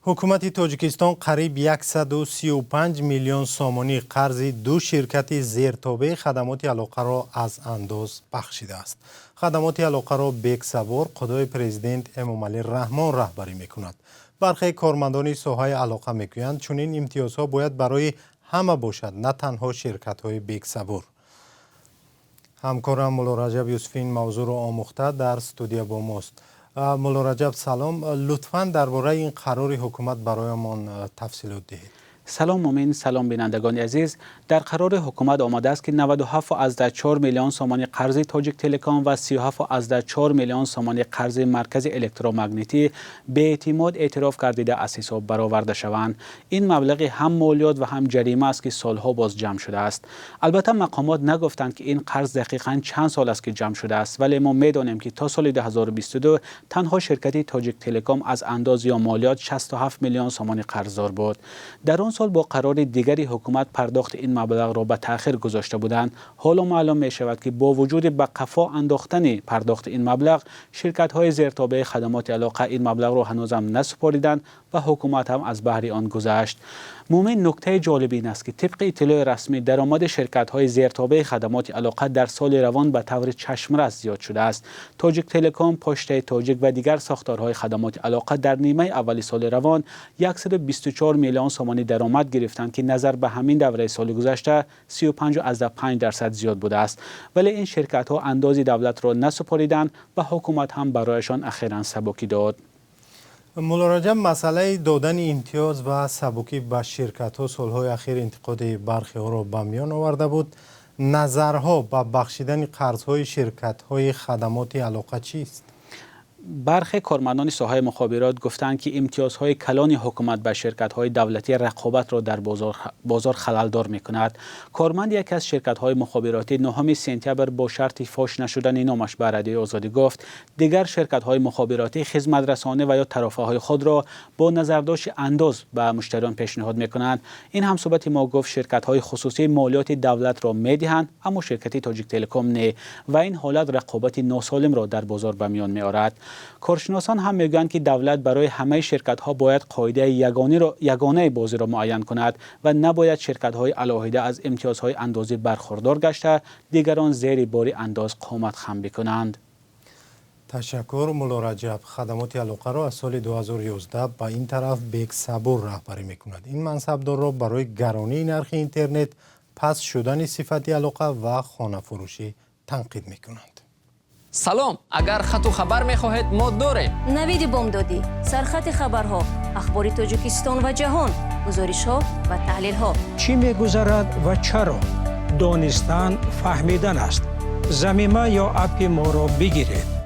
حکومت تاجیکستان قریب 135 میلیون سومانی قرض دو شرکت زیرتابع خدمات علاقه را از انداز بخشیده است. خدمات علاقه را بیگ سوار قدای پرزیدنت امامعلی رحمان رهبری میکند. برخی کارمندان ساحه علاقه میگویند چنین امتیازها باید برای همه باشد، نه تنها شرکت های بیگ سوار. همکارم مولا رجب یوسفی این موضوع را آموخته در استودیو با ماست. مولا رجب سلام، لطفاً درباره این قرار حکومت برایمان تفصیلات دهید. سلام مومن، سلام بینندگان عزیز. در قرار حکومت آمده است که 97.4 میلیون سومانی قرض تاجیک تلکام و 37.4 میلیون سومانی قرض مرکز الکترومغناطیسی به اعتماد اعتراف گردیده از حساب برآورده شوند. این مبلغ هم مالیات و هم جریمه است که سالها باز جمع شده است. البته مقامات نگفتند که این قرض دقیقاً چند سال است که جمع شده است، ولی ما میدانیم که تا سال 2022 تنها شرکت تاجیک تلکام از انداز یا مالیات 67 میلیون سومانی قرضدار بود. در آن سال با قرار دیگری حکومت پرداخت این مبلغ را به تأخیر گذاشته بودند. حالا معلوم می شود که با وجود به قفا انداختن پرداخت این مبلغ، شرکت های زیرتابع خدمات علاقه این مبلغ را هنوزم نسپاریدند و حکومت هم از بحر آن گذشت. مومن، نکته جالب این است که طبق اطلاع رسمی درآمد شرکت های زیرتابع خدمات علاقه در سال روان به طور چشم‌رس زیاد شده است. تاجیک تلکام، پشته تاجیک و دیگر ساختارهای خدمات علاقه در نیمه اول سال روان 124 میلیون سومانی درآمد گرفتند که نظر به همین دوره سال گذشته 35.5% زیاد بوده است. ولی این شرکت ها انداز دولت را نسپاریدند و حکومت هم برایشان اخیراً سبکی داد. مولا رجب، مسئله دادن امتیاز و سبکی به شرکت ها سالهای اخیر انتقاد برخی ها را به میان آورده بود. نظرها به بخشیدن قرض های شرکت های خدمات علاقه چیست؟ برخی کارمندان ساحه مخابرات گفتند که امتیازهای کلان حکومت به شرکت‌های دولتی رقابت را در بازار خلل‌دار می‌کند. کارمند یکی از شرکت‌های مخابراتی 9 سپتامبر با شرط فاش نشدن نامش به رادیو آزادی گفت دیگر شرکت‌های مخابراتی خدمت رسانه و یا طرفه‌های خود را با نظرداشت انداز به مشتریان پیشنهاد می‌کنند. این همصحبت ما گفت شرکت‌های خصوصی مالیات دولت را می‌دهند اما شرکت تاجیک تلکام نه و این حالت رقابت ناسالم را در بازار به میان می‌آورد. کارشناسان هم میگویند که دولت برای همه شرکت‌ها باید قاعده یگانه بازی را معین کند و نباید شرکت‌های علاهیده از امتیازهای اندازی برخوردار گشته دیگران زیر بار انداز قامت خم بکنند. تشکر مولا رجب. خدمات علاقه را از سال 2011 به این طرف بیگ سوار رهبری میکند. این منصبدار را برای گرانی نرخ اینترنت، پس شدن صفت علاقه و خانه فروشی تنقید میکنند. سلام، اگر خط و خبر میخواهید ما داریم. نوید بامدادی، سرخط خبرها، اخبار تاجیکستان و جهان، گزارش ها و تحلیل ها. چی میگذرد و چرا؟ دانستن فهمیدن است. ضمیمه یا اپ ما را بگیرید.